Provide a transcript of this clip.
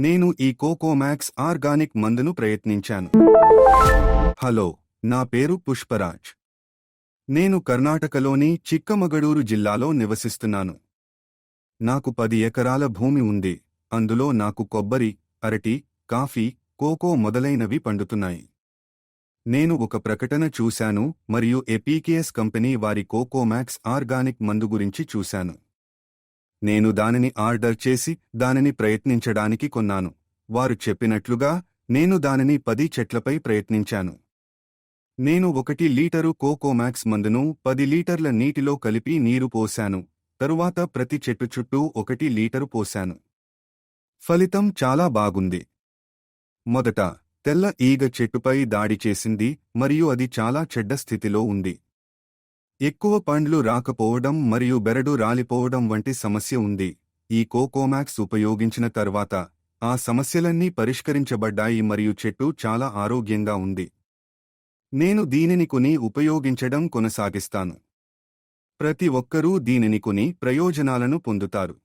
నేను ఈ కోకోమాక్స్ ఆర్గానిక్ మందును ప్రయత్నించాను. హలో, నా పేరు పుష్పరాజ్. నేను కర్ణాటకలోని చిక్కమగళూరు జిల్లాలో నివసిస్తున్నాను. నాకు 10 ఎకరాల భూమి ఉంది. అందులో నాకు కొబ్బరి, అరటి, కాఫీ, కోకో మొదలైనవి పండుతున్నాయి. నేను ఒక ప్రకటన చూశాను మరియు ఎపీకేఎస్ కంపెనీ వారి కోకోమాక్స్ ఆర్గానిక్ మందు గురించి చూశాను. నేను దానిని ఆర్డర్ చేసి దానిని ప్రయత్నించడానికి కొన్నాను. వారు చెప్పినట్లుగా నేను దానిని 10 చెట్లపై ప్రయత్నించాను. నేను 1 లీటరు కోకోమాక్స్ మందును 10 లీటర్ల నీటిలో కలిపి నీరు పోశాను. తరువాత ప్రతి చెట్టు చుట్టూ 1 లీటరు పోశాను. ఫలితం చాలా బాగుంది. మొదట తెల్ల ఈగ చెట్టుపై దాడి చేసింది మరియు అది చాలా చెడ్డ స్థితిలో ఉంది. ఎక్కువ పండ్లు రాకపోవడం మరియు బెరడు రాలిపోవడం వంటి సమస్య ఉంది. ఈ కోకోమాక్స్ ఉపయోగించిన తర్వాత ఆ సమస్యలన్నీ పరిష్కరించబడ్డాయి మరియు చెట్టు చాలా ఆరోగ్యంగా ఉంది. నేను దీనిని కొని ఉపయోగించడం కొనసాగిస్తాను. ప్రతి ఒక్కరూ దీనిని కొని ప్రయోజనాలను పొందుతారు.